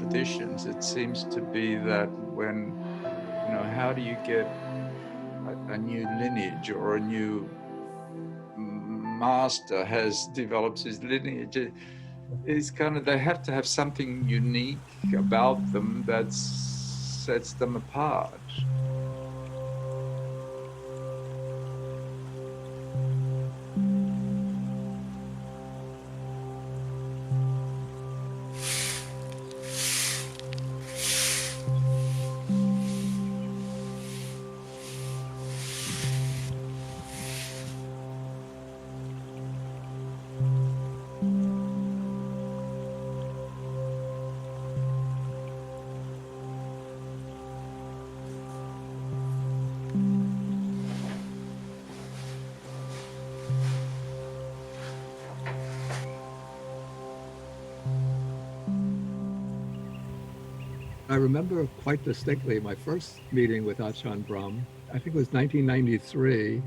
traditions, it seems to be that when, how do you get a new lineage or a new master has developed his lineage? It's kind of, they have to have something unique about them that sets them apart. I remember quite distinctly my first meeting with Ajahn Brahm. I think it was 1993.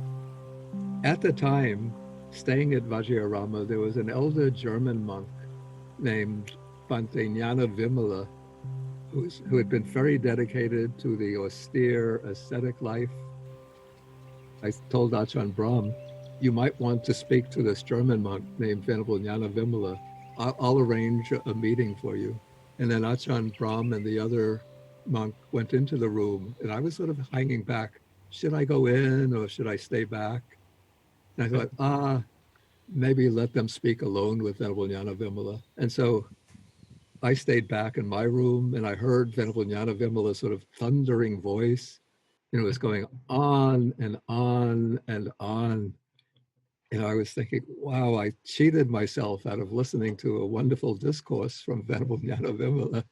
At the time, staying at Vajrayana, there was an elder German monk named Bhante Jnana Vimala, who had been very dedicated to the austere ascetic life. I told Ajahn Brahm, you might want to speak to this German monk named Venerable Jnana Vimala. I'll arrange a meeting for you. And then Ajahn Brahm and the other monk went into the room, and I was sort of hanging back. Should I go in or should I stay back? And I thought, maybe let them speak alone with Venerable Jnana Vimala. And so I stayed back in my room, and I heard Venerable Jnana Vimala's sort of thundering voice. It was going on and on and on. And I was thinking, wow, I cheated myself out of listening to a wonderful discourse from Venerable Jnana Vimala.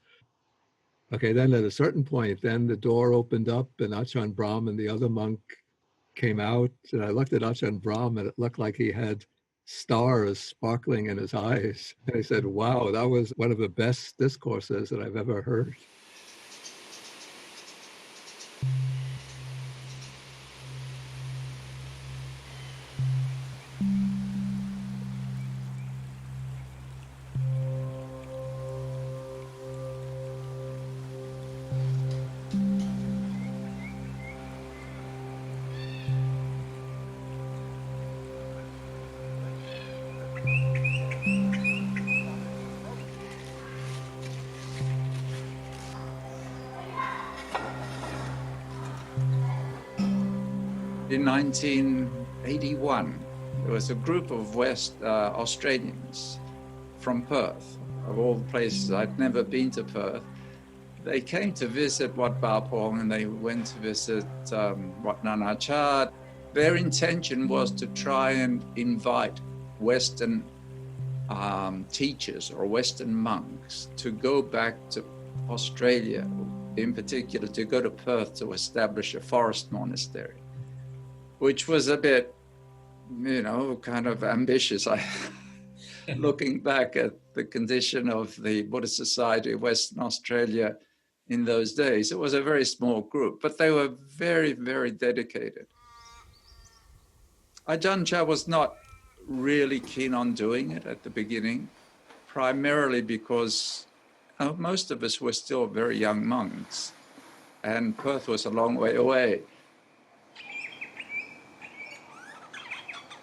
Okay, then at a certain point, then the door opened up and Ajahn Brahm and the other monk came out. And I looked at Ajahn Brahm and it looked like he had stars sparkling in his eyes. And I said, wow, that was one of the best discourses that I've ever heard. In 1981, there was a group of West Australians from Perth, of all the places. I'd never been to Perth. They came to visit Wat Bapong and they went to visit Wat Nanachat. Their intention was to try and invite Western teachers or Western monks to go back to Australia, in particular to go to Perth to establish a forest monastery, which was a bit, kind of ambitious. Looking back at the condition of the Buddhist Society of Western Australia in those days, it was a very small group, but they were very, very dedicated. Ajahn Chah was not really keen on doing it at the beginning, primarily because most of us were still very young monks, and Perth was a long way away.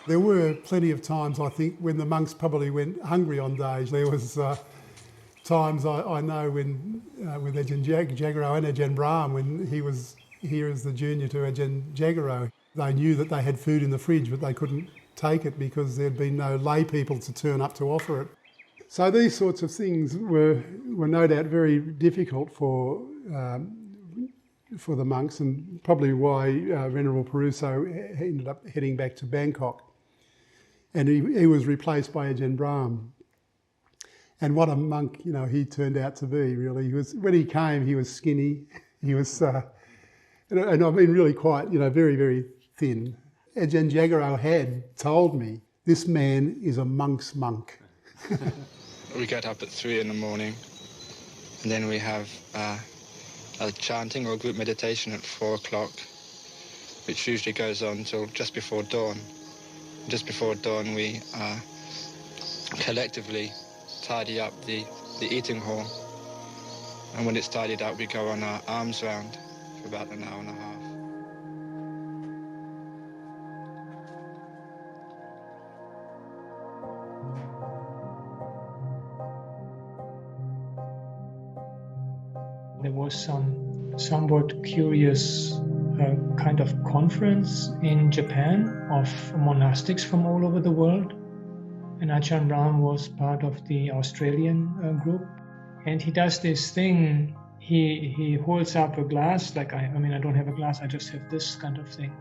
There were plenty of times, I think, when the monks probably went hungry on days. There was times I know when with Ajahn Jagaro and Ajahn Brahm, when he was here as the junior to Ajahn Jagaro, they knew that they had food in the fridge, but they couldn't take it because there'd been no lay people to turn up to offer it. So these sorts of things were no doubt very difficult for the monks, and probably why Venerable Peruso ended up heading back to Bangkok. And he was replaced by Ajahn Brahm. And what a monk, he turned out to be, really. When he came, he was skinny. He was, and I've been really quite, very, very thin. Ajahn Jagaro had told me, this man is a monk's monk. We get up at 3 a.m, and then we have a chanting or group meditation at 4 o'clock, which usually goes on till just before dawn. Just before dawn, we collectively tidy up the eating hall, And when it's tidied up, we go on our arms round for about an hour and a half. There was some somewhat curious kind of conference in Japan of monastics from all over the world. And Ajahn Brahm was part of the Australian group. And he does this thing, he holds up a glass, like I don't have a glass, I just have this kind of thing.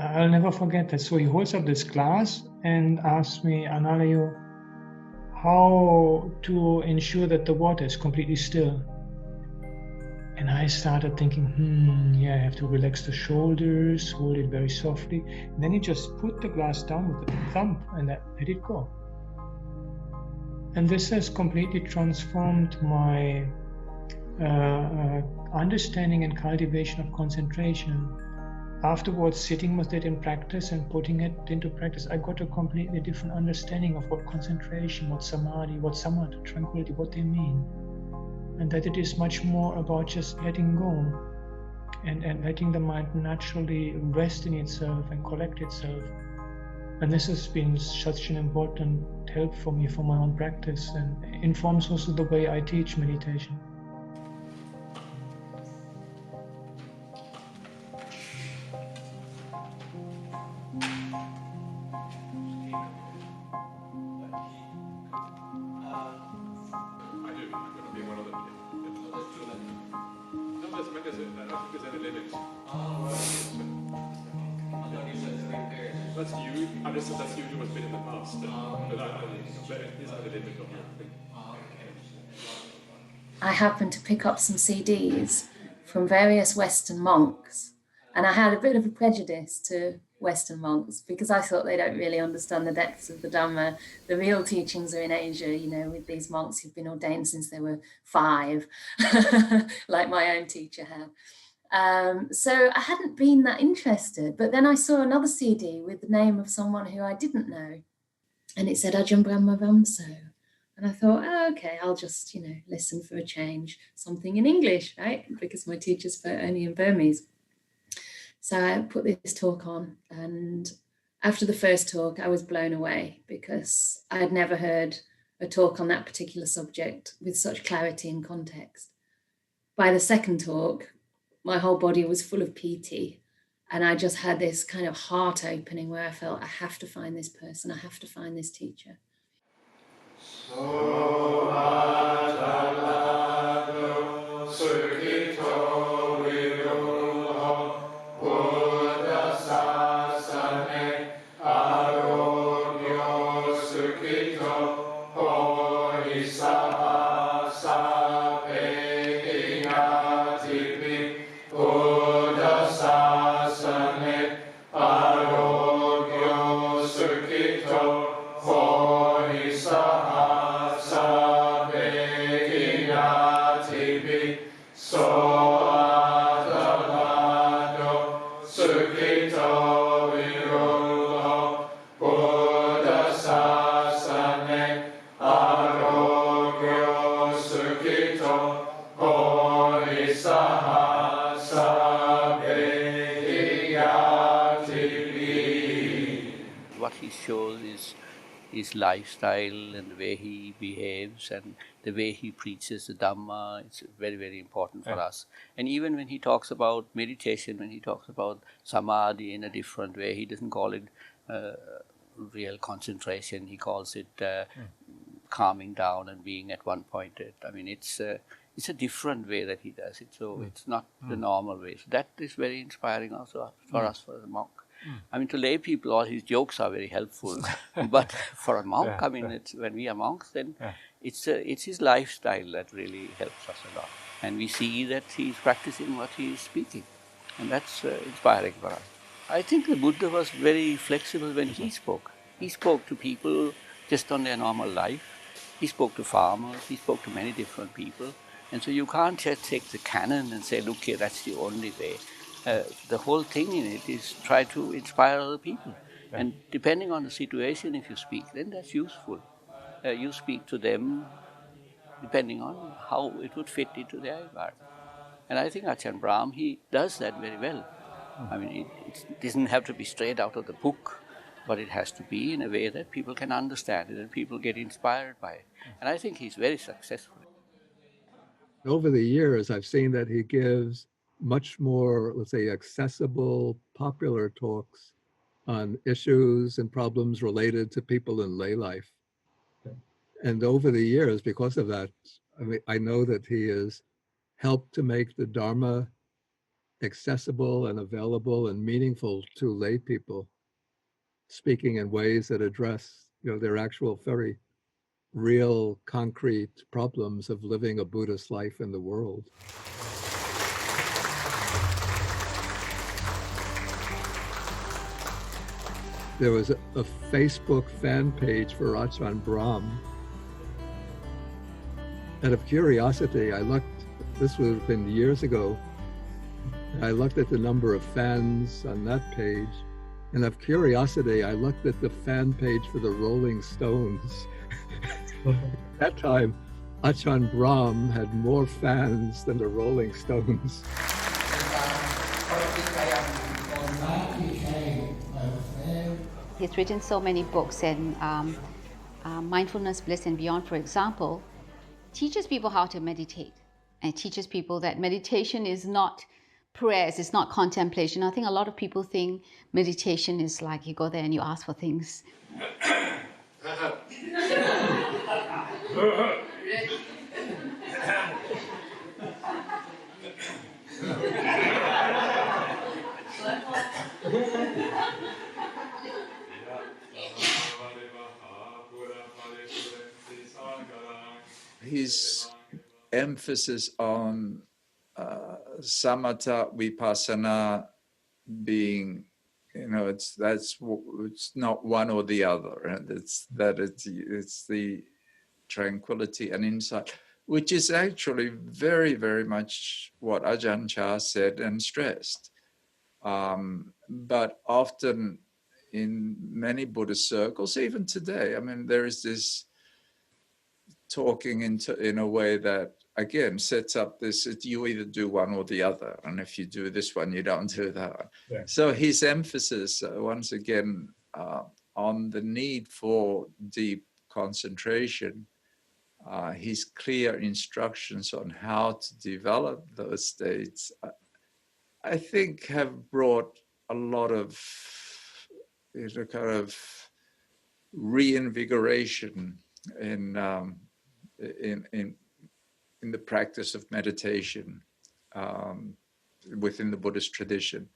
I'll never forget that. So he holds up this glass and asks me, Analayo, how to ensure that the water is completely still. And I started thinking, I have to relax the shoulders, hold it very softly. And then he just put the glass down with the thumb and let it go. And this has completely transformed my understanding and cultivation of concentration. Afterwards, sitting with it in practice and putting it into practice, I got a completely different understanding of what concentration, what samadhi, what samatha, tranquility, what they mean. And that it is much more about just letting go and letting the mind naturally rest in itself and collect itself. And this has been such an important help for me for my own practice and informs also the way I teach meditation. That's you. I understood that's usually what's been in the past. But it is the limit of that. I happened to pick up some CDs from various Western monks, and I had a bit of a prejudice to Western monks because I thought they don't really understand the depths of the Dhamma. The real teachings are in Asia, with these monks who've been ordained since they were 5, like my own teacher had. So I hadn't been that interested, but then I saw another CD with the name of someone who I didn't know, and it said Ajahn Brahm Vamso. And I thought, okay, I'll just, listen for a change, something in English, right? Because my teacher spoke only in Burmese. So I put this talk on, and after the first talk, I was blown away because I had never heard a talk on that particular subject with such clarity and context. By the second talk, my whole body was full of piti, and I just had this kind of heart opening where I felt I have to find this person, I have to find this teacher. What he shows is his lifestyle and the way he behaves and the way he preaches the Dhamma. It's very, very important for us. And even when he talks about meditation, when he talks about samadhi in a different way, he doesn't call it real concentration. He calls it calming down and being at one pointed. I mean, it's a different way that he does it. So it's not the normal way. So that is very inspiring also for us, for the monk. I mean, to lay people, all his jokes are very helpful. But for a monk, I mean, it's, when we are monks, then it's his lifestyle that really helps us a lot. And we see that he's practicing what he is speaking. And that's inspiring for us. I think the Buddha was very flexible when he spoke. He spoke to people just on their normal life. He spoke to farmers. He spoke to many different people. And so you can't just take the canon and say, look here, that's the only way. The whole thing in it is try to inspire other people. And depending on the situation, if you speak, then that's useful. You speak to them depending on how it would fit into their environment. And I think Ajahn Brahm, he does that very well. I mean, it doesn't have to be straight out of the book, but it has to be in a way that people can understand it and people get inspired by it. And I think he's very successful. Over the years, I've seen that he gives much more, let's say, accessible, popular talks on issues and problems related to people in lay life. And over the years, because of that, I mean, I know that he has helped to make the Dharma accessible and available and meaningful to lay people, speaking in ways that address, their actual very real, concrete problems of living a Buddhist life in the world. There was a Facebook fan page for Ajahn Brahm. Out of curiosity, this would have been years ago, I looked at the number of fans on that page, and of curiosity, I looked at the fan page for the Rolling Stones. At that time, Ajahn Brahm had more fans than the Rolling Stones. He's written so many books, and Mindfulness, Bliss, and Beyond, for example, teaches people how to meditate and teaches people that meditation is not prayers, it's not contemplation. I think a lot of people think meditation is like you go there and you ask for things. His emphasis on samatha vipassana being, it's not one or the other, and it's the tranquility and insight, which is actually very, very much what Ajahn Chah said and stressed. But often in many Buddhist circles, even today, I mean, there is this talking in a way that, again, sets up this, you either do one or the other, and if you do this one, you don't do that one. Yeah. So his emphasis, once again, on the need for deep concentration, his clear instructions on how to develop those states, I think have brought a lot of kind of reinvigoration in the practice of meditation within the Buddhist tradition.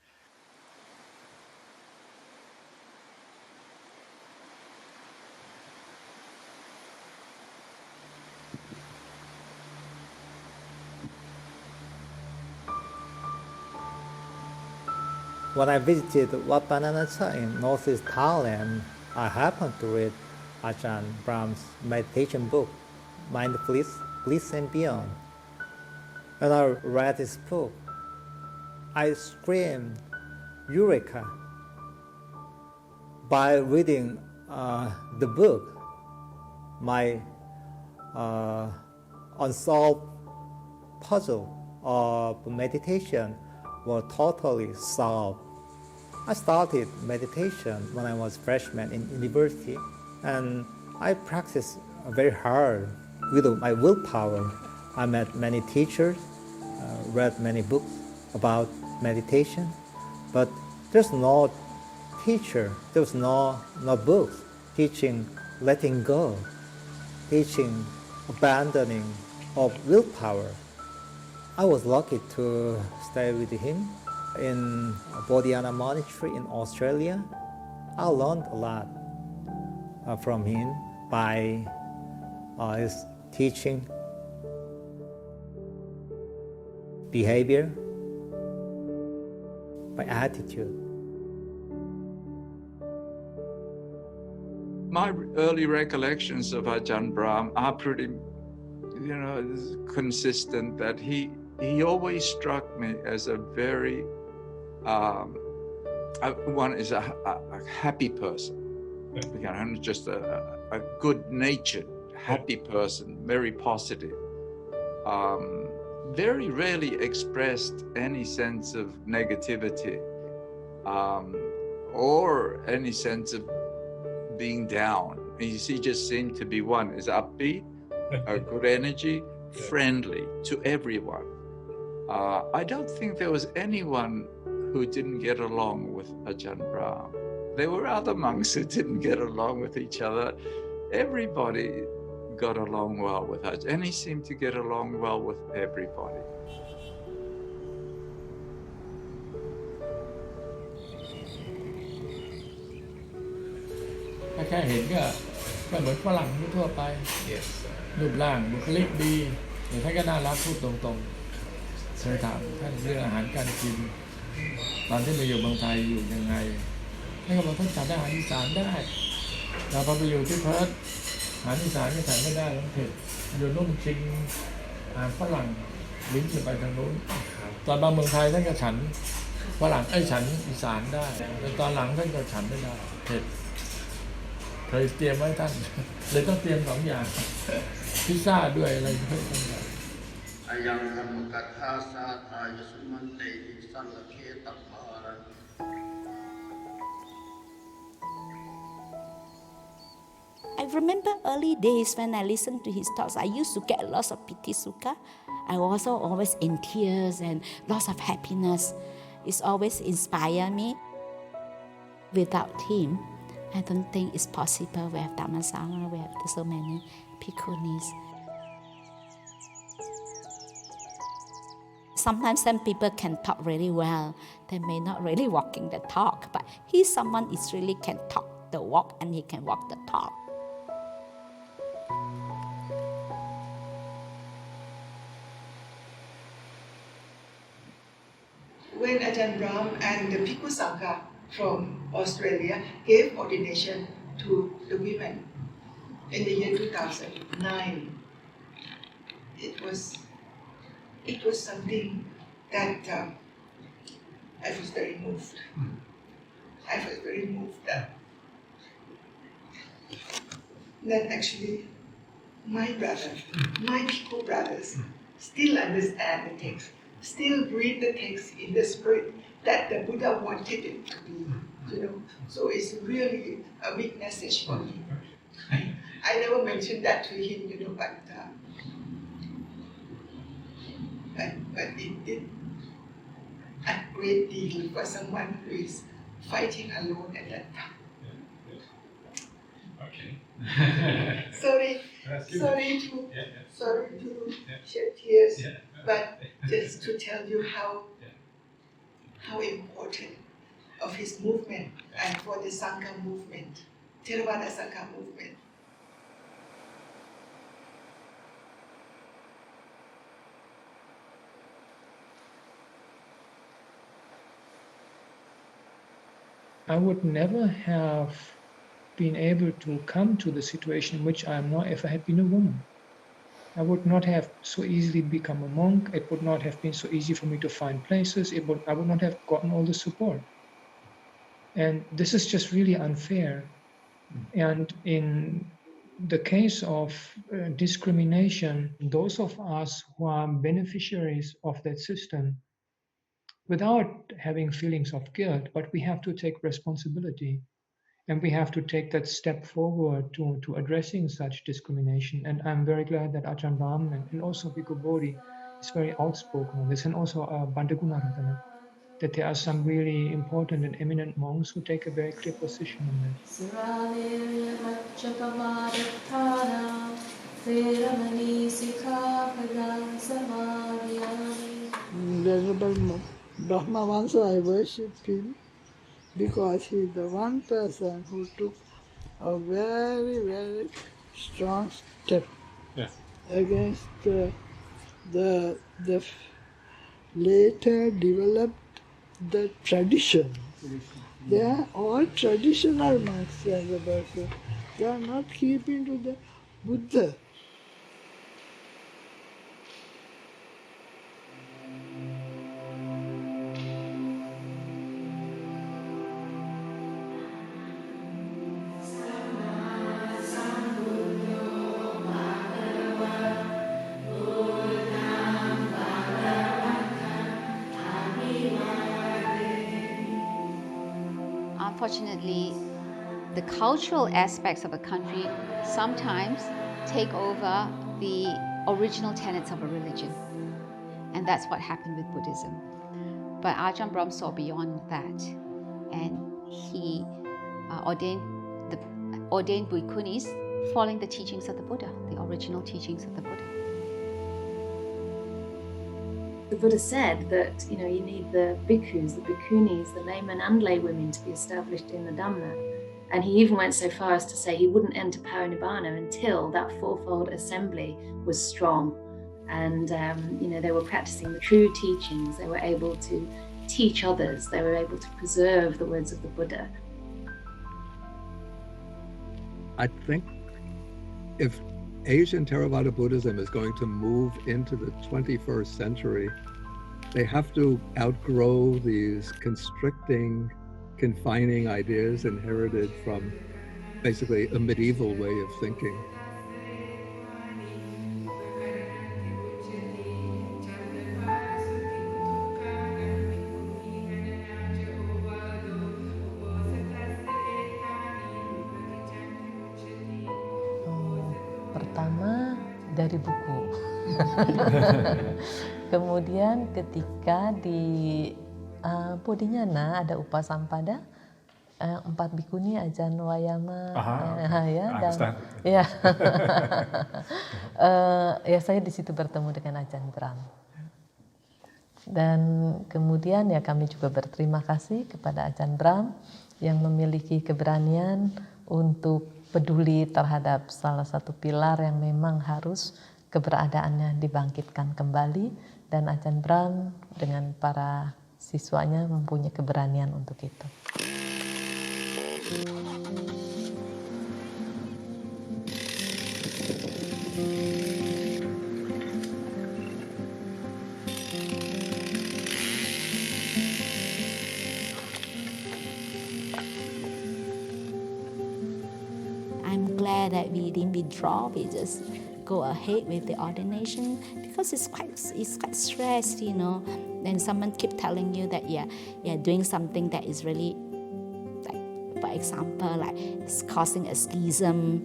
When I visited Wat Bananasa in northeast Thailand, I happened to read Ajahn Brahm's meditation book, Mindfulness, Bliss, and Beyond. When I read this book, I screamed, Eureka! By reading the book, my unsolved puzzle of meditation was totally solved. I started meditation when I was a freshman in university, and I practiced very hard with my willpower. I met many teachers, read many books about meditation, but there's no teacher, there's no books teaching letting go, teaching abandoning of willpower. I was lucky to stay with him in Bodhinyana Monastery in Australia. I learned a lot from him by his teaching, behavior, by attitude. My early recollections of Ajahn Brahm are pretty, consistent, that he always struck me as a very, one is a happy person, just a good-natured, happy person, very positive. Very rarely expressed any sense of negativity or any sense of being down. He just seemed to be one, is upbeat, good energy, friendly to everyone. I don't think there was anyone who didn't get along with Ajahn Brahm. There were other monks who didn't get along with each other. Everybody got along well with Ajahn, and he seemed to get along well with everybody.ถ้าแค่เห็นก็เหมือนฝรั่งทั่วไปรูปร่างบุคลิกดีหรือท่านก็น่ารักพูดตรงๆเคยถามท่านเรื่องอาหารการกินตอนที่มาอยู่เมืองไทยอยู่ยังไงท่านก็บอกท่านฉันอาหารอีสานได้เราพอไปอยู่ที่เพิร์ธอาหารอีสานก็ฉันไม่ได้มันเผ็ดอยู่นุ่มจริงอาหารฝรั่งลิ้นจะไปทางนู้นตอนมาเมืองไทยท่านก็ฉันฝรั่งฉันอีสานได้แต่ตอนหลังท่านก็ฉันไม่ได้เผ็ดเคยเตรียมไว้ท่านเลยต้องเตรียม2 อย่างพิซซ่าด้วยอะไรเพิ่มกันอายังธรรมกัตถาสาทายสุมันเตสังเคตภารัง I remember early days when I listened to his talks, I used to get lots of piti sukha. I was also always in tears and lots of happiness. It's always inspired me. Without him, I don't think it's possible. We have Dhammasara, we have so many Bhikkhunis. Sometimes some people can talk really well. They may not really walking the talk, but he's someone who really can talk the walk and he can walk the talk. When Ajahn Brahm and the Bhikkhu Sangha from Australia gave ordination to the women in the year 2009, it was something that I was very moved. I was very moved that actually my brothers, my Bhikkhu brothers, still understand the text, still read the text in the spirit that the Buddha wanted it to be, So it's really a big message for me. I never mentioned that to him, but it did a great deal for someone who is fighting alone at that time. Okay. Sorry to shed tears, but just to tell you how important of his movement and for the Sangha movement, Theravada Sangha movement. I would never have been able to come to the situation in which I am now if I had been a woman. I would not have so easily become a monk. It would not have been so easy for me to find places. I would not have gotten all the support. And this is just really unfair. And in the case of discrimination, those of us who are beneficiaries of that system, without having feelings of guilt, but we have to take responsibility. And we have to take that step forward to addressing such discrimination. And I'm very glad that Ajahn Brahm and also Bhikkhu Bodhi is very outspoken on this, and also Bandagunaratana, that there are some really important and eminent monks who take a very clear position on Venerable Brahmavansa, I worship him because he is the one person who took a very, very strong step against the later developed the tradition. They are all traditional monks, they are not keeping to the Buddha. unfortunately, the cultural aspects of a country sometimes take over the original tenets of a religion. And that's what happened with Buddhism. But Ajahn Brahm saw beyond that, and he ordained bhikkhunis following the teachings of the Buddha, the original teachings of the Buddha. The Buddha said that, you need the bhikkhus, the bhikkhunis, the laymen and laywomen to be established in the Dhamma. And he even went so far as to say he wouldn't enter parinibbana until that fourfold assembly was strong. And, they were practicing the true teachings. They were able to teach others. They were able to preserve the words of the Buddha. I think if Asian Theravada Buddhism is going to move into the 21st century, they have to outgrow these constricting, confining ideas inherited from basically a medieval way of thinking. Pertama dari buku. Kemudian ketika di Bodhinyana ada upasampada 4 bhikkhuni Ajahn Wayama dan saya di situ bertemu dengan Ajahn Brahm. Dan kemudian kami juga berterima kasih kepada Ajahn Brahm yang memiliki keberanian untuk peduli terhadap salah satu pilar yang memang harus keberadaannya dibangkitkan kembali, dan Ajahn Brahm dengan para siswanya mempunyai keberanian untuk itu. I'm glad that we didn't withdraw. We just go ahead with the ordination because it's quite stressed, Then someone keep telling you that you're doing something that is really, like, for example, like it's causing a schism,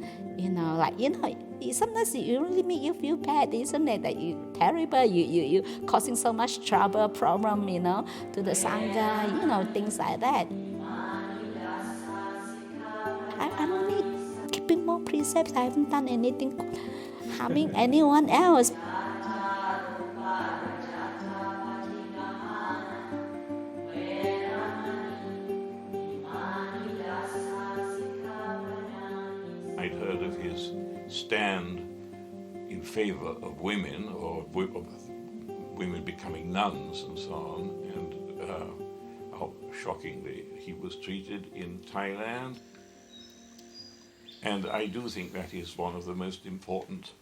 sometimes it really make you feel bad, isn't it? That you terrible, you causing so much trouble, problem, to the sangha, things like that. I don't need keeping more precepts. I haven't done anything harming anyone else. I'd heard of his stand in favor of women, or of women becoming nuns and so on, and how shockingly he was treated in Thailand. And I do think that is one of the most important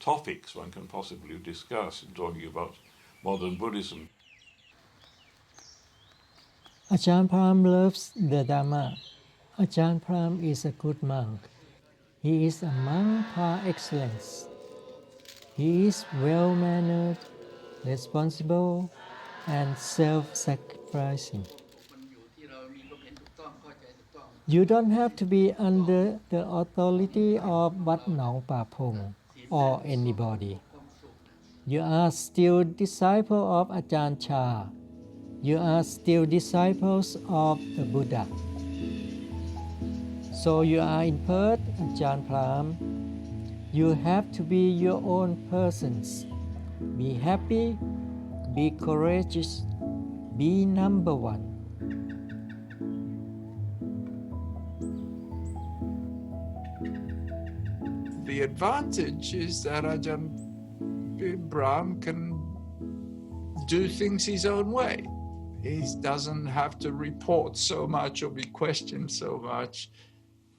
topics one can possibly discuss in talking about modern Buddhism. Ajahn Brahm loves the Dhamma. Ajahn Brahm is a good monk. He is a monk par excellence. He is well-mannered, responsible, and self-sacrificing. You don't have to be under the authority of Wat Nau Pa Phong or anybody. You are still disciple of Ajahn Chah. You are still disciples of the Buddha. So you are in Perth, Ajahn Brahm. You have to be your own persons. Be happy, be courageous, be number one. The advantage is that Ajahn Brahm can do things his own way. He doesn't have to report so much or be questioned so much,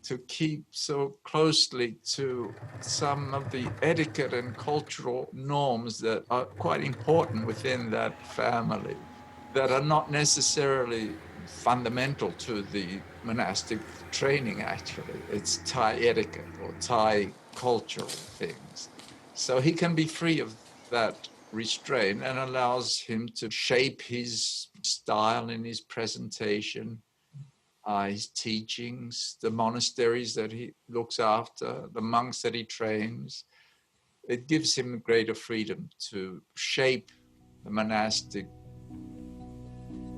to keep so closely to some of the etiquette and cultural norms that are quite important within that family, that are not necessarily fundamental to the monastic training, actually. It's Thai etiquette or Thai cultural things. So he can be free of that restraint and allows him to shape his style in his presentation his teachings, the monasteries that he looks after, the monks that he trains. It gives him greater freedom to shape the monastic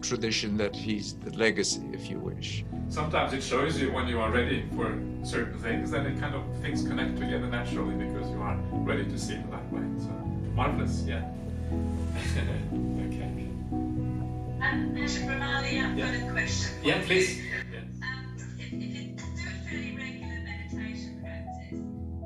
tradition that he's the legacy, if you wish. Sometimes it shows you when you are ready for certain things, and things connect together naturally because you are ready to see it that way. So marvelous, yeah. Okay. Mr. Brahmali, I've got a question. Yeah, please. If you do a fairly regular meditation practice,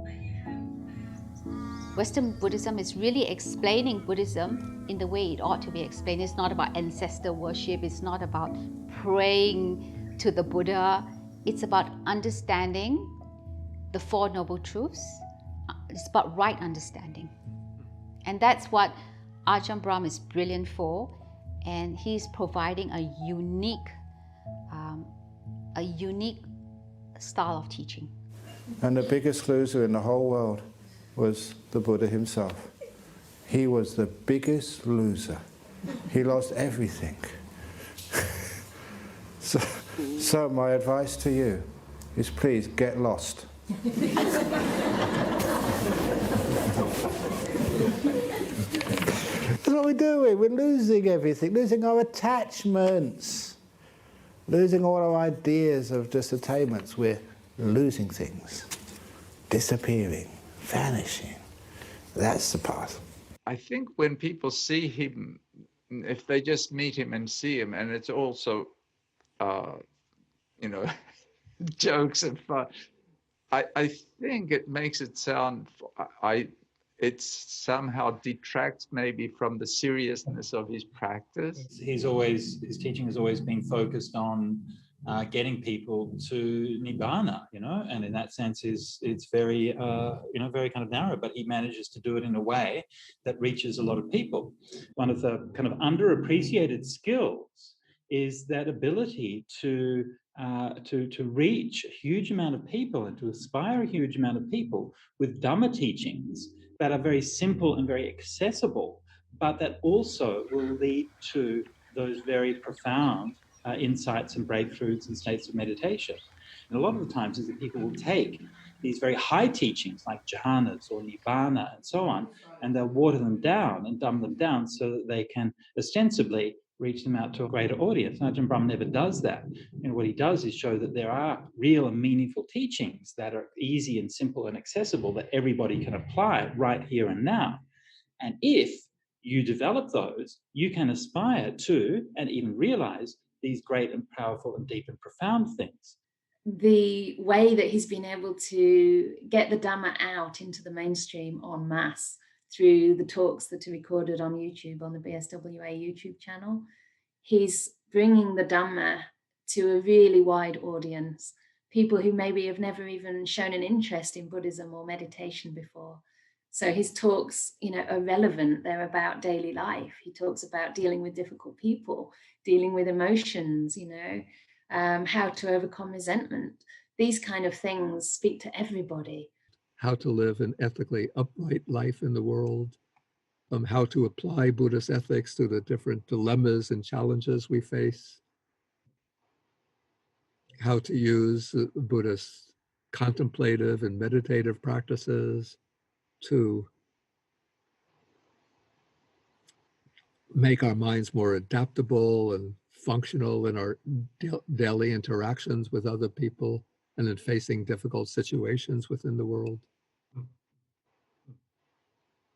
but you have Western Buddhism is really explaining Buddhism in the way it ought to be explained. It's not about ancestor worship, it's not about praying to the Buddha, it's about understanding the Four Noble Truths. It's about right understanding. And that's what Ajahn Brahm is brilliant for, and he's providing a unique style of teaching. And the biggest loser in the whole world was the Buddha himself. He was the biggest loser. He lost everything. So my advice to you is please get lost. That's what we're doing. We're losing everything, losing our attachments, losing all our ideas of just attainments. We're losing things, disappearing, vanishing. That's the path. I think when people see him, if they just meet him and see him, and it's also, jokes and fun, I think it makes it sound, it somehow detracts maybe from the seriousness of his practice. His teaching has always been focused on getting people to nibbana, and in that sense it's very, very kind of narrow, but he manages to do it in a way that reaches a lot of people. One of the kind of underappreciated skills is that ability to reach a huge amount of people and to inspire a huge amount of people with Dhamma teachings that are very simple and very accessible, but that also will lead to those very profound insights and breakthroughs and states of meditation. And a lot of the times is that people will take these very high teachings like jhanas or nibbana and so on, and they'll water them down and dumb them down so that they can ostensibly reach them out to a greater audience. Ajahn Brahm never does that. What he does is show that there are real and meaningful teachings that are easy and simple and accessible that everybody can apply right here and now. And if you develop those, you can aspire to and even realize these great and powerful and deep and profound things. The way that he's been able to get the Dhamma out into the mainstream en masse through the talks that are recorded on YouTube, on the BSWA YouTube channel, he's bringing the Dhamma to a really wide audience, people who maybe have never even shown an interest in Buddhism or meditation before. So his talks, are relevant. They're about daily life. He talks about dealing with difficult people, dealing with emotions, how to overcome resentment. These kind of things speak to everybody. How to live an ethically upright life in the world, how to apply Buddhist ethics to the different dilemmas and challenges we face, how to use Buddhist contemplative and meditative practices to make our minds more adaptable and functional in our daily interactions with other people and in facing difficult situations within the world.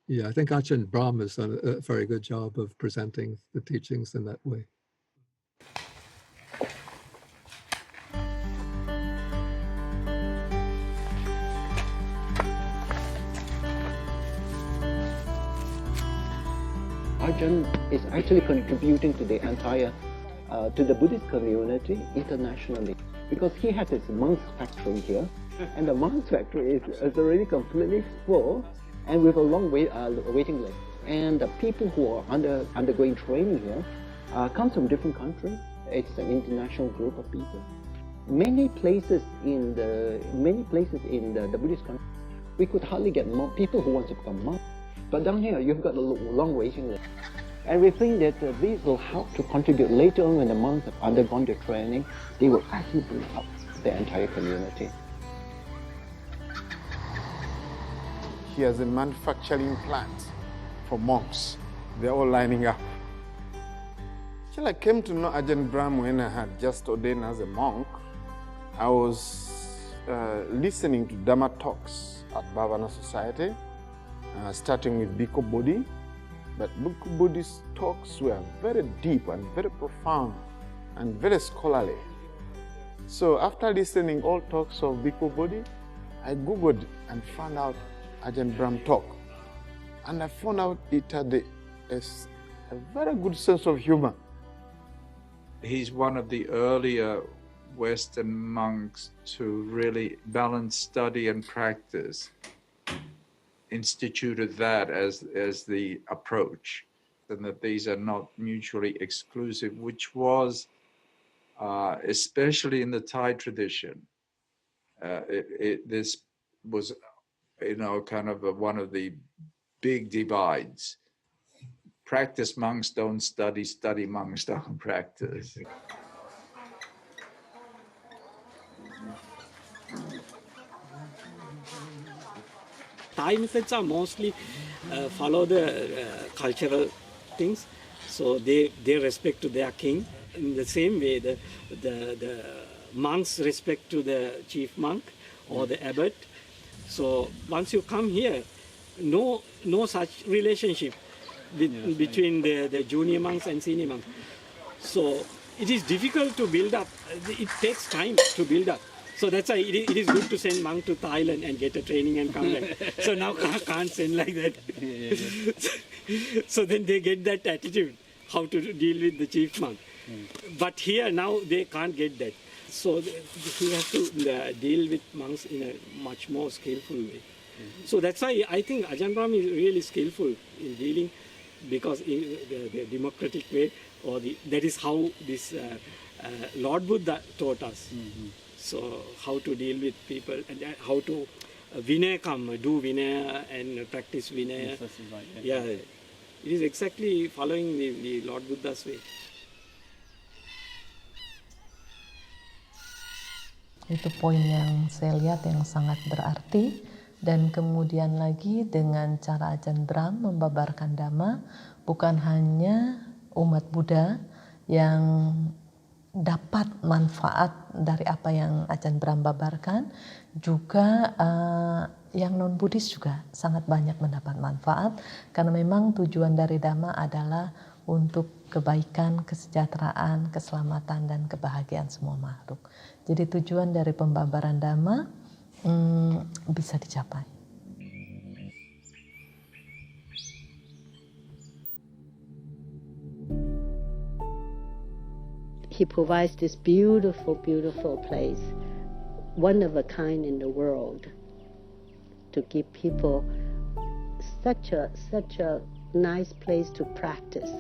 Yeah, I think Ajahn Brahm has done a very good job of presenting the teachings in that way. Ajahn is actually contributing to the entire, to the Buddhist community internationally, because he has his monks factory here, and the monks factory is already completely full and with a long waiting list. And the people who are undergoing training here come from different countries. It's an international group of people. Many places in the Buddhist country, we could hardly get more people who want to become monks. But down here, you've got a long waiting list. And we think that these will help to contribute later on when the monks have undergone the training. They will actually bring up the entire community. He has a manufacturing plant for monks. They're all lining up. Till I came to know Ajahn Brahm when I had just ordained as a monk. I was listening to Dhamma talks at Bhavana Society, starting with Bhikkhu Bodhi. But Bhikkhu Bodhi's talks were very deep and very profound and very scholarly. So after listening all talks of Bhikkhu Bodhi, I Googled and found out Ajahn Brahm talk. And I found out it had a very good sense of humor. He's one of the earlier Western monks to really balance study and practice. Instituted that as the approach, and that these are not mutually exclusive, which was, especially in the Thai tradition, this was, kind of one of the big divides. Practice monks don't study, study monks don't practice. Thai methods are mostly follow the cultural things, so they respect to their king. In the same way, the monks respect to the chief monk or the abbot. So once you come here, no such relationship between the junior monks and senior monks. So it is difficult to build up. It takes time to build up. So that's why it is good to send monk to Thailand and get a training and come back. So now can't send like that. So then they get that attitude, how to deal with the chief monk. But here now they can't get that. So he has to deal with monks in a much more skillful way. So that's why I think Ajahn Brahm is really skillful in dealing, because in the democratic way, that is how this Lord Buddha taught us. So how to deal with people and how to do Vinaya and practice Vinaya. Yeah, it is exactly following the Lord Buddha's way. Itu poin yang saya lihat yang sangat berarti. Dan kemudian lagi dengan cara Ajahn Brahm membabarkan Dhamma, bukan hanya umat Buddha yang dapat manfaat dari apa yang Ajahn Brahm babarkan, juga yang non-Buddhis juga sangat banyak mendapat manfaat, karena memang tujuan dari Dhamma adalah untuk kebaikan, kesejahteraan, keselamatan, dan kebahagiaan semua makhluk. Jadi tujuan dari pembabaran Dhamma bisa dicapai. He provides this beautiful, beautiful place, one of a kind in the world, to give people such a nice place to practice.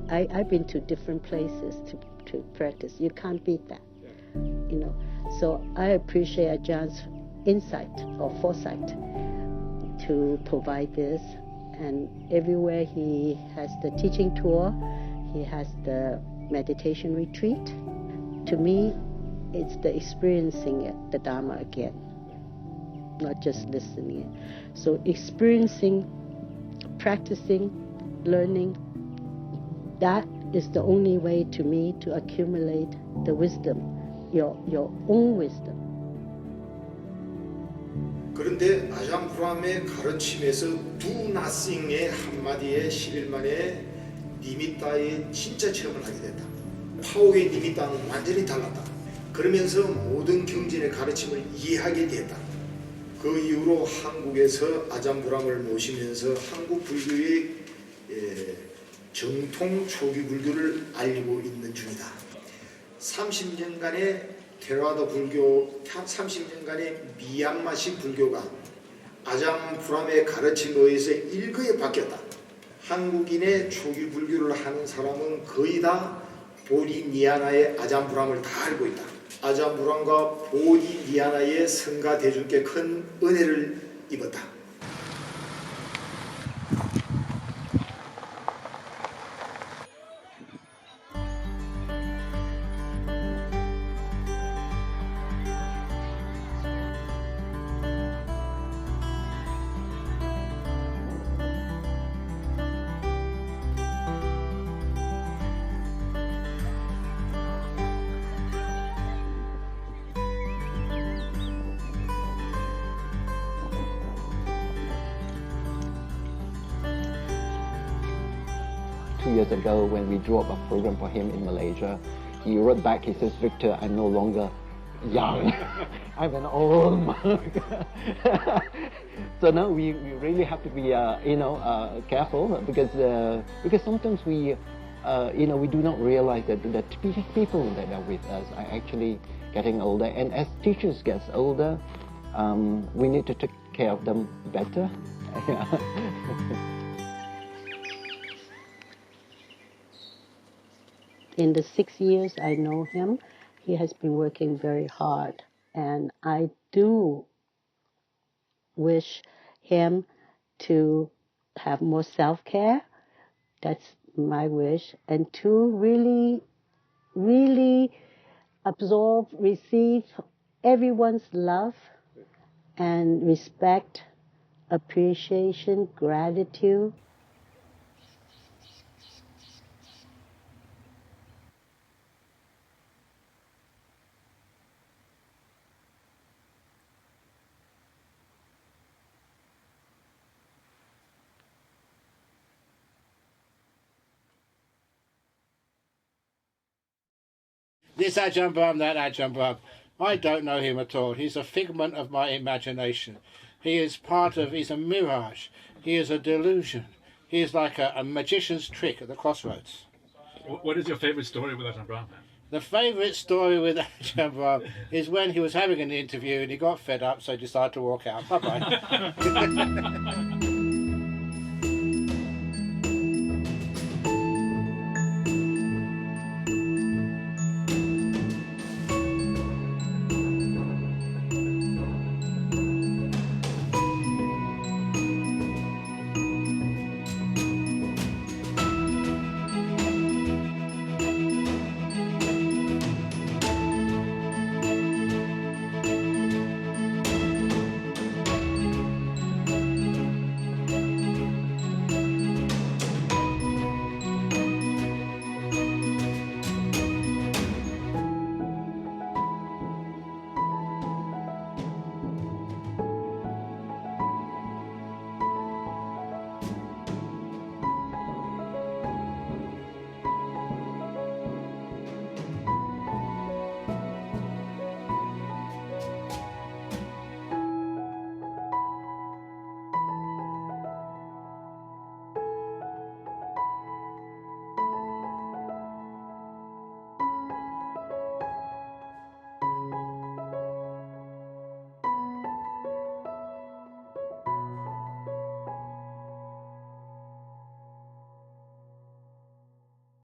I've been to different places to practice. You can't beat that, So I appreciate Ajahn's insight or foresight to provide this. And everywhere he has the teaching tour, he has the meditation retreat. To me, it's the experiencing it, the Dharma again, not just listening it. So experiencing, practicing, learning, that is the only way to me to accumulate the wisdom, your own wisdom. 그런데 아잔 브람의 가르침에서 do nothing의 한마디에 10일 만에 니미따의 진짜 체험을 하게 됐다. 파옥의 니미따는 완전히 달랐다. 그러면서 모든 경전의 가르침을 이해하게 됐다. 그 이후로 한국에서 아잔 브람을 모시면서 한국 불교의 정통 초기 불교를 알리고 있는 중이다. 30년간의 테라와다 불교, 30년간의 미얀마식 불교가 아잔 브람의 가르침에 의해서 일거에 바뀌었다. 한국인의 초기 불교를 하는 사람은 거의 다 보디니아나의 아잔 브람을 다 알고 있다. 아잔 브람과 보디니아나의 성가 대중께 큰 은혜를 입었다. 2 years ago when we drew up a program for him in Malaysia, he wrote back, he says, "Victor, I'm no longer young. I'm an old monk." So now we really have to be, careful because sometimes we do not realize that the people that are with us are actually getting older, and as teachers get older, we need to take care of them better. In the 6 years I know him, he has been working very hard, and I do wish him to have more self-care. That's my wish. And to really, really absorb, receive everyone's love and respect, appreciation, gratitude. This Ajahn Brahm, that Ajahn Brahm. I don't know him at all. He's a figment of my imagination. He's a mirage. He is a delusion. He is like a magician's trick at the crossroads. What is your favorite story with Ajahn Brahm? The favourite story with Ajahn Brahm is when he was having an interview and he got fed up, so he decided to walk out. Bye-bye.